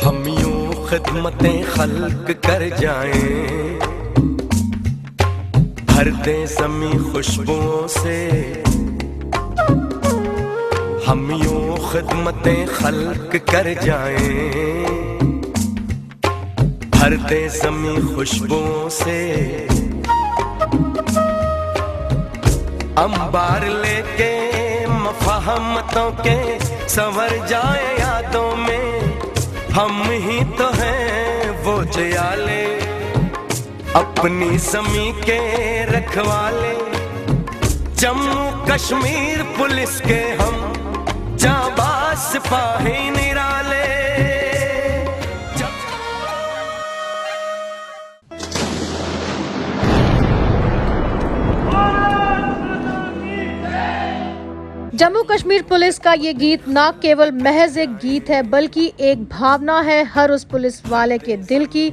हम यूं खिदमतें खल्क कर जाएं, भर दे ज़मी खुशबुओं से। हम यूं खिदमतें खल्क कर जाएं, भर दे ज़मी खुशबुओं से। अंबार लेके मफहमतों के संवर जाए यादों में, हम ही तो हैं वो जयाले, अपनी ज़मीं के रखवाले। जम्मू कश्मीर पुलिस के हम जाबाज सिपाही निराले। जम्मू कश्मीर पुलिस का ये गीत न केवल महज एक गीत है, बल्कि एक भावना है हर उस पुलिस वाले के दिल की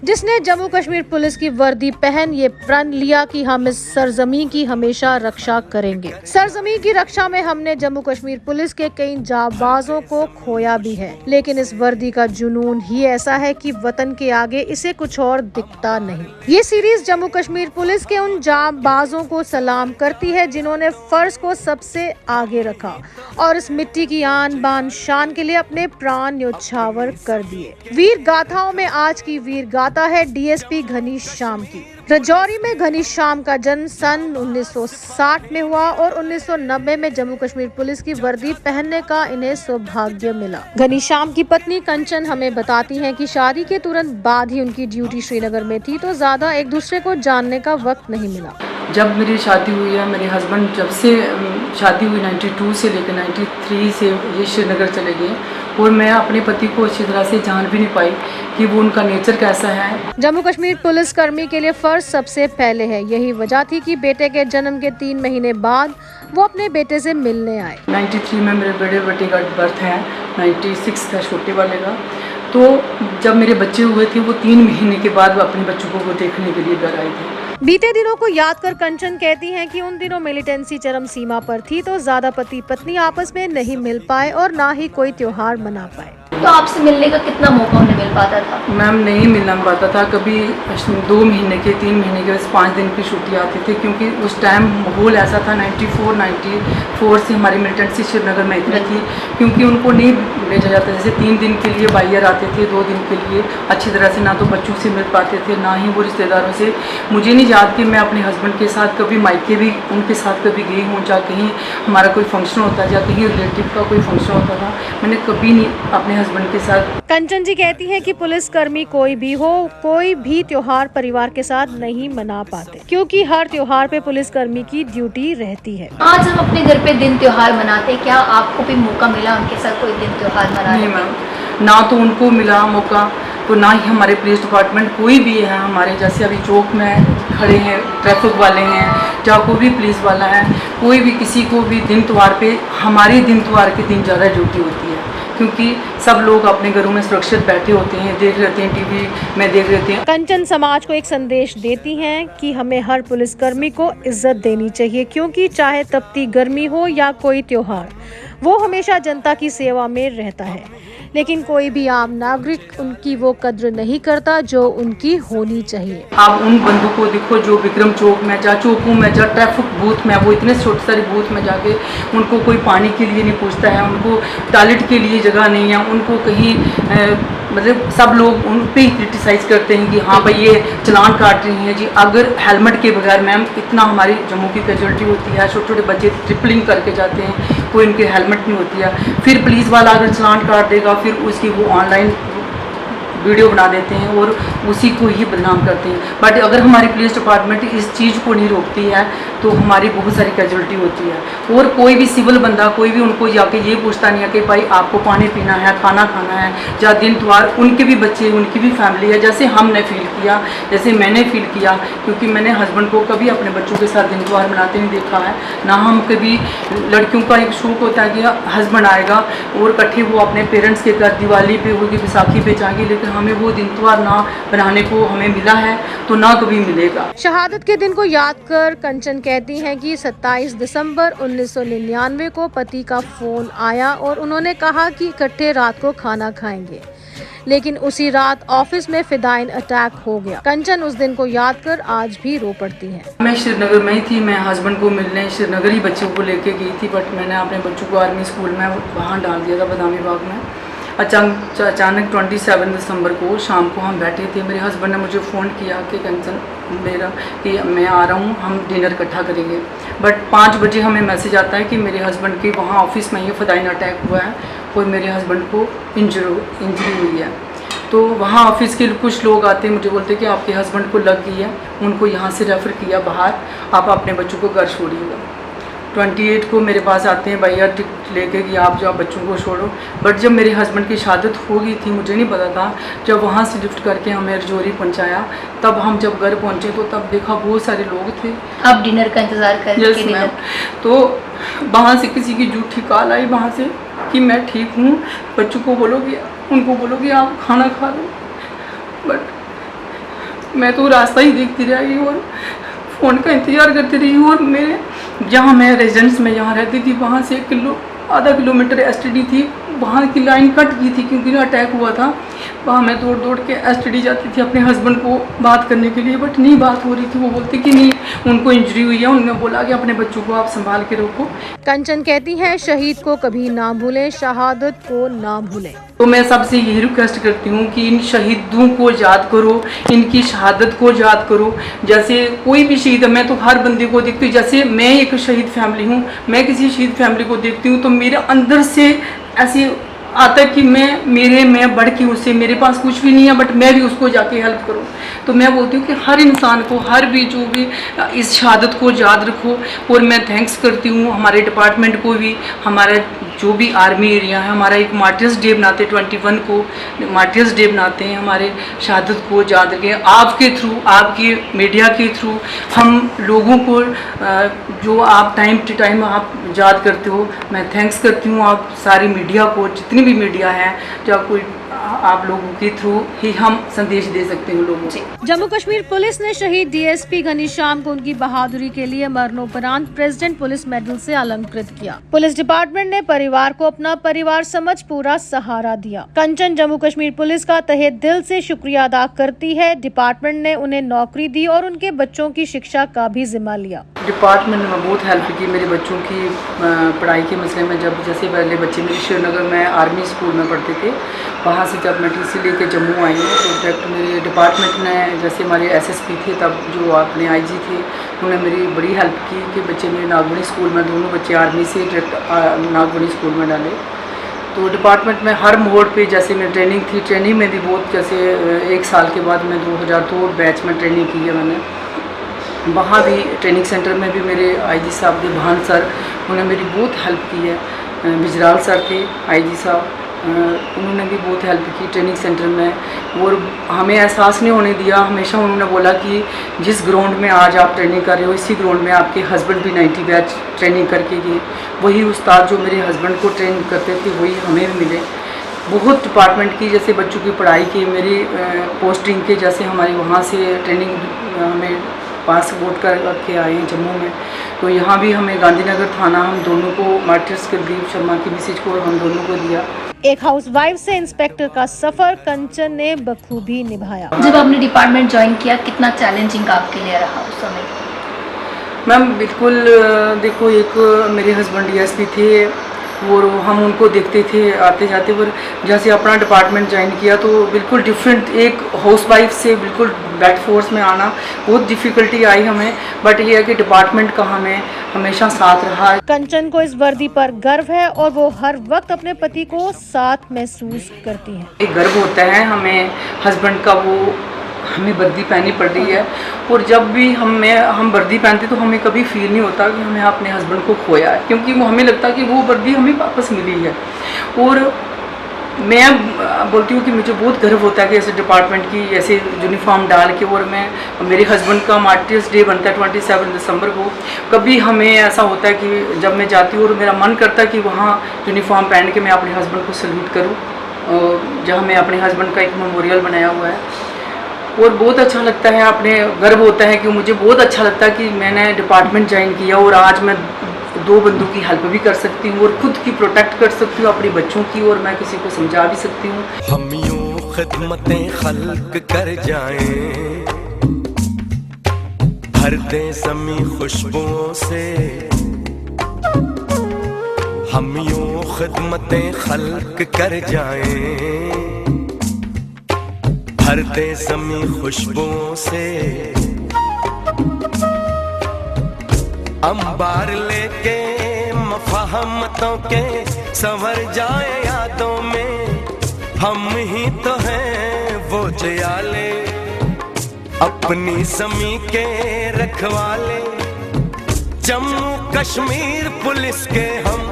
जिसने जम्मू कश्मीर पुलिस की वर्दी पहन ये प्रण लिया कि हम इस सरजमीं की हमेशा रक्षा करेंगे। सरजमीं की रक्षा में हमने जम्मू कश्मीर पुलिस के कई जाबाजों को खोया भी है, लेकिन इस वर्दी का जुनून ही ऐसा है कि वतन के आगे इसे कुछ और दिखता नहीं। ये सीरीज जम्मू कश्मीर पुलिस के उन जाबाजों को सलाम करती है जिन्होंने फर्ज को सबसे आगे रखा और इस मिट्टी की आन बान शान के लिए अपने प्राण न्योछावर कर दिए। वीर गाथाओं में आज की वीर गाथा है डीएसपी घनीश्याम की। रजौरी में घनीश्याम का जन्म सन 1960 में हुआ और 1990 में जम्मू कश्मीर पुलिस की वर्दी पहनने का इन्हें सौभाग्य मिला। घनीश्याम की पत्नी कंचन हमें बताती हैं कि शादी के तुरंत बाद ही उनकी ड्यूटी श्रीनगर में थी, तो ज्यादा एक दूसरे को जानने का वक्त नहीं मिला। जब मेरी शादी हुई है, मेरे हस्बैंड जब से शादी हुई 92 से लेकर 93 से ये श्रीनगर चले गए और मैं अपने पति को अच्छी तरह से जान भी नहीं पाई कि वो उनका नेचर कैसा है। जम्मू कश्मीर पुलिस कर्मी के लिए फर्ज सबसे पहले है। यही वजह थी कि बेटे के जन्म के 3 महीने बाद वो अपने बेटे से मिलने आए। 93 में मेरे बड़े बेटे का बर्थ है, 96 था छोटे वाले का। तो जब मेरे बच्चे हुए थे वो 3 महीने के बाद वो अपने बच्चों को देखने के लिए घर आए थे। बीते दिनों को याद कर कंचन कहती हैं कि उन दिनों मिलिटेंसी चरम सीमा पर थी, तो ज्यादा पति पत्नी आपस में नहीं मिल पाए और ना ही कोई त्योहार मना पाए। तो आपसे मिलने का कितना मौका उन्हें मिल पाता था? मैम नहीं मिलना पाता था, कभी 2 महीने के 3 महीने के 5 दिन की छुट्टी आती थी, क्योंकि उस टाइम माहौल ऐसा था। 94 से हमारी मिलिटेंसी श्रीनगर में इतनी थी क्योंकि उनको नहीं भेजा जाता। जैसे 3 दिन के लिए बाइयर आते थे, 2 दिन के लिए अच्छी तरह से ना तो बच्चों से मिल पाते थे ना ही वो रिश्तेदारों से। मुझे नहीं याद कि मैं अपने हस्बैंड के साथ कभी मायके भी उनके साथ कभी गई हूँ, या कहीं हमारा कोई फंक्शन होता या कहीं रिलेटिव का कोई फंक्शन होता था, मैंने कभी नहीं अपने हस्बैंड के साथ। कंचन जी कहती हैं कि पुलिस कर्मी कोई भी हो, कोई भी त्योहार परिवार के साथ नहीं मना पाते, क्योंकि हर त्योहार पे पुलिस कर्मी की ड्यूटी रहती है। आज हम अपने घर पे दिन त्योहार मनाते, क्या आपको भी मौका मिला उनके साथ कोई दिन त्योहार मनाने? नहीं मैम, ना तो उनको मिला मौका, तो ना ही हमारे पुलिस डिपार्टमेंट कोई भी है हमारे, जैसे अभी चौक में खड़े हैं ट्रैफिक वाले हैं या कोई भी पुलिस वाला है, कोई भी किसी को भी दिन त्योहार पे, हमारे दिन त्योहार के दिन ज़्यादा ड्यूटी होती है क्योंकि सब लोग अपने घरों में सुरक्षित बैठे होते हैं, देख लेते हैं टीवी में देख लेते हैं। कंचन समाज को एक संदेश देती हैं कि हमें हर पुलिसकर्मी को इज्जत देनी चाहिए, क्योंकि चाहे तपती गर्मी हो या कोई त्योहार, वो हमेशा जनता की सेवा में रहता है। लेकिन कोई भी आम नागरिक उनकी वो कद्र नहीं करता जो उनकी होनी चाहिए। आप उन बंदों को देखो जो विक्रम चौक में जा, चौकों में जा, ट्रैफिक बूथ में, वो इतने छोटे सारे बूथ में जाके उनको कोई पानी के लिए नहीं पूछता है, उनको टॉयलेट के लिए जगह नहीं है, उनको कहीं मतलब सब लोग उन पे ही क्रिटिसाइज करते हैं कि हाँ भाई ये चलान काट रही हैं जी। अगर हेलमेट के बगैर मैम इतना हमारी जम्मू की कैजुअलिटी होती है, छोटे छोटे बच्चे ट्रिपलिंग करके जाते हैं, कोई इनके हेलमेट नहीं होती है। फिर पुलिस वाला अगर चलान काट देगा फिर उसकी वो ऑनलाइन वीडियो बना देते हैं और उसी को ही बदनाम करते हैं। बट अगर हमारी पुलिस डिपार्टमेंट इस चीज़ को नहीं रोकती है तो हमारी बहुत सारी कैजुअलिटी होती है। और कोई भी सिविल बंदा कोई भी उनको जाके ये पूछता नहीं है कि भाई आपको पानी पीना है, खाना खाना है, या दिन त्योहार, उनके भी बच्चे, उनकी भी फैमिली है। जैसे हमने फील किया, जैसे मैंने फील किया, क्योंकि मैंने हस्बैंड को कभी अपने बच्चों के साथ दिन त्योहार मनाते नहीं देखा है, ना हम कभी, लड़कियों का एक शौक होता है कि हस्बैंड आएगा और इकट्ठे वो अपने पेरेंट्स के घर दिवाली पे होगी, बैसाखी पे जाएंगे, लेकिन हमें वो दिन त्योहार ना बनाने को हमें मिला है तो ना कभी मिलेगा। शहादत के दिन को याद कर कंचन कहती हैं कि 27 दिसंबर 1999 को पति का फोन आया और उन्होंने कहा कि इकट्ठे रात को खाना खाएंगे। लेकिन उसी रात ऑफिस में फिदाइन अटैक हो गया। कंचन उस दिन को याद कर आज भी रो पड़ती है। मैं श्रीनगर में ही थी, मैं हस्बैंड को मिलने श्रीनगर ही बच्चों को लेके गई थी, बट मैंने अपने बच्चों को आर्मी स्कूल में वहाँ डाल दिया था बदामी बाग में। अचानक 27 दिसंबर को शाम को हम बैठे थे, मेरे हस्बैंड ने मुझे फ़ोन किया कि कंचन मेरा कि मैं आ रहा हूँ, हम डिनर इकट्ठा करेंगे। बट 5 बजे हमें मैसेज आता है कि मेरे हस्बैंड के वहाँ ऑफिस में ये फिदाइन अटैक हुआ है और मेरे हस्बैंड को इंजरी हुई है। तो वहाँ ऑफिस के कुछ लोग आते हैं, मुझे बोलते कि आपके हस्बैंड को लग गई है, उनको यहाँ से रेफ़र किया बाहर, आप अपने बच्चों को घर छोड़िएगा। 28 को मेरे पास आते हैं, भैया टिकट लेके कि आप जाओ बच्चों को छोड़ो। बट जब मेरे हस्बैंड की शहादत हो गई थी, मुझे नहीं पता था, जब वहाँ से लिफ्ट करके हमें रजौरी पहुँचाया, तब हम जब घर पहुँचे तो तब देखा बहुत सारे लोग थे। आप डिनर का इंतज़ार कर यस मैम। तो वहाँ से किसी की झूठी कॉल आई वहाँ से कि मैं ठीक हूँ, बच्चों को बोलोगे, उनको बोलोगे आप खाना खा लो। बट मैं तो रास्ता ही देखती रही और फ़ोन का इंतज़ार करती रही। और मेरे जहाँ मैं रेजिडेंस में जहाँ रहती थी वहाँ से आधा किलोमीटर एसटीडी थी, वहाँ की लाइन कट गई थी क्योंकि अटैक हुआ था। वहाँ मैं दौड़ दौड़ के एसटीडी जाती थी अपने हस्बैंड को बात करने के लिए, बट नहीं बात हो रही थी। वो बोलते कि नहीं, उनको इंजरी हुई है, उन्होंने बोला कि अपने बच्चों को आप संभाल के रखो। कंचन कहती है शहीद को कभी ना भूलें, शहादत को ना भूलें। तो मैं सबसे यही रिक्वेस्ट करती हूँ कि इन शहीदों को याद करो, इनकी शहादत को याद करो। जैसे कोई भी शहीद है, मैं तो हर बंदे को देखती हूँ, जैसे मैं एक शहीद फैमिली हूँ, मैं किसी शहीद फैमिली को देखती हूँ तो मेरे अंदर से ऐसे आता है कि मैं बढ़ के उससे, मेरे पास कुछ भी नहीं है बट मैं भी उसको जाके हेल्प करूं। तो मैं बोलती हूँ कि हर इंसान को, हर भी जो भी इस शहादत को याद रखो। और मैं थैंक्स करती हूँ हमारे डिपार्टमेंट को भी, हमारा जो भी आर्मी एरिया है, हमारा एक मार्टियर्स डे बनाते 21 को मार्टियर्स डे बनाते हैं, हमारे शहादत को याद रखें। आपके थ्रू, आपके मीडिया के थ्रू हम लोगों को जो आप टाइम टू टाइम आप याद करते हो, मैं थैंक्स करती हूँ आप सारी मीडिया को, जितनी भी मीडिया है, जब कोई आप लोगों के थ्रू ही हम संदेश दे सकते हैं लोगों को। जम्मू कश्मीर पुलिस ने शहीद डीएसपी घनीश्याम को उनकी बहादुरी के लिए मरणोपरांत प्रेसिडेंट पुलिस मेडल से अलंकृत किया। पुलिस डिपार्टमेंट ने परिवार को अपना परिवार समझ पूरा सहारा दिया। कंचन जम्मू कश्मीर पुलिस का तहे दिल से शुक्रिया अदा करती है। डिपार्टमेंट ने उन्हें नौकरी दी और उनके बच्चों की शिक्षा का भी जिम्मा लिया। डिपार्टमेंट ने बहुत हेल्प की मेरे बच्चों की पढ़ाई के मसले में। जब जैसे पहले बच्चे मेरे श्रीनगर में आर्मी स्कूल में पढ़ते थे, वहाँ से जब मैं टीसी लेके जम्मू आई हूँ तो डायरेक्ट मेरे डिपार्टमेंट ने, जैसे हमारे एसएसपी थे तब जो अपने आईजी थे, उन्होंने मेरी बड़ी हेल्प की कि बच्चे मेरे नागवनी स्कूल में, दोनों बच्चे आर्मी से डायरेक्ट नागवनी स्कूल में डाले। तो डिपार्टमेंट में हर मोड़ पे जैसे मैं ट्रेनिंग थी, ट्रेनिंग में भी बहुत, जैसे 1 साल के बाद मैं 2002 बैच में ट्रेनिंग की है मैंने, वहाँ भी ट्रेनिंग सेंटर में भी मेरे आईजी साहब थे भान सर, उन्होंने मेरी बहुत हेल्प की है। बिजराल सर थे आईजी साहब, उन्होंने भी बहुत हेल्प की ट्रेनिंग सेंटर में। और हमें एहसास नहीं होने दिया, हमेशा उन्होंने बोला कि जिस ग्राउंड में आज आप ट्रेनिंग कर रहे हो, इसी ग्राउंड में आपके हस्बैंड भी 90 बैच ट्रेनिंग करके गए। वही उस्ताद जो मेरे हस्बैंड को ट्रेन करते थे वही हमें भी मिले। बहुत डिपार्टमेंट की, जैसे बच्चों की पढ़ाई की, मेरी पोस्टिंग के, जैसे हमारे वहाँ से ट्रेनिंग हमें पासपोर्ट कर के आए हैं जम्मू में, तो यहाँ भी हमें गांधीनगर थाना हम दोनों को, मार्टियर्स कुलदीप शर्मा की मिसेज को हम दोनों को दिया। एक हाउसवाइफ से इंस्पेक्टर का सफर कंचन ने बखूबी निभाया। जब आपने डिपार्टमेंट ज्वाइन किया, कितना चैलेंजिंग आपके लिए रहा उस समय? मैम बिल्कुल, देखो एक मेरे हस्बैंड डीएसपी थे और हम उनको देखते थे आते जाते, पर जैसे अपना डिपार्टमेंट ज्वाइन किया तो बिल्कुल डिफरेंट, एक हाउसवाइफ से बिल्कुल बैक फोर्स में आना बहुत डिफ़िकल्टी आई हमें। बट ये है कि डिपार्टमेंट का हमें हमेशा साथ रहा। कंचन को इस वर्दी पर गर्व है और वो हर वक्त अपने पति को साथ महसूस करती है। एक गर्व होता है हमें हस्बैंड का, वो हमें वर्दी पहननी पड़ रही है। और जब भी हम वर्दी पहनते तो हमें कभी फील नहीं होता कि हमें अपने हस्बैंड को खोया है, क्योंकि वो हमें लगता है कि वो वर्दी हमें वापस मिली है। और मैं बोलती हूँ कि मुझे बहुत गर्व होता है कि ऐसे डिपार्टमेंट की ऐसे यूनिफॉर्म डाल के, और मैं, मेरे हस्बैंड का मार्टियर्स डे बनता है 27 दिसंबर को, कभी हमें ऐसा होता है कि जब मैं जाती हूँ और मेरा मन करता है कि वहाँ यूनिफॉर्म पहन के मैं अपने हस्बैंड को सल्यूट करूँ, जहाँ मैं अपने हस्बैंड का एक मेमोरियल बनाया हुआ है। और बहुत अच्छा लगता है, अपने गर्व होता है कि मुझे बहुत अच्छा लगता है कि मैंने डिपार्टमेंट ज्वाइन किया और आज मैं 2 बंदों की हेल्प भी कर सकती हूँ और खुद की प्रोटेक्ट कर सकती हूँ, अपने बच्चों की, और मैं किसी को समझा भी सकती हूँ। खिदमतें खल्क कर जाएं, भर दे ज़मीं खुशबुओं से। हम यूं खिदमतें खल्क कर जाएं, भर दे ज़मीं खुशबुओं से। अंबार लेके मफहमतों के संवर जाए यादों में, हम ही तो हैं वो जयाले, अपनी ज़मीं के रखवाले। जम्मू कश्मीर पुलिस के हम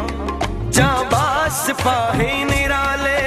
जाबाज सिपाही निराले,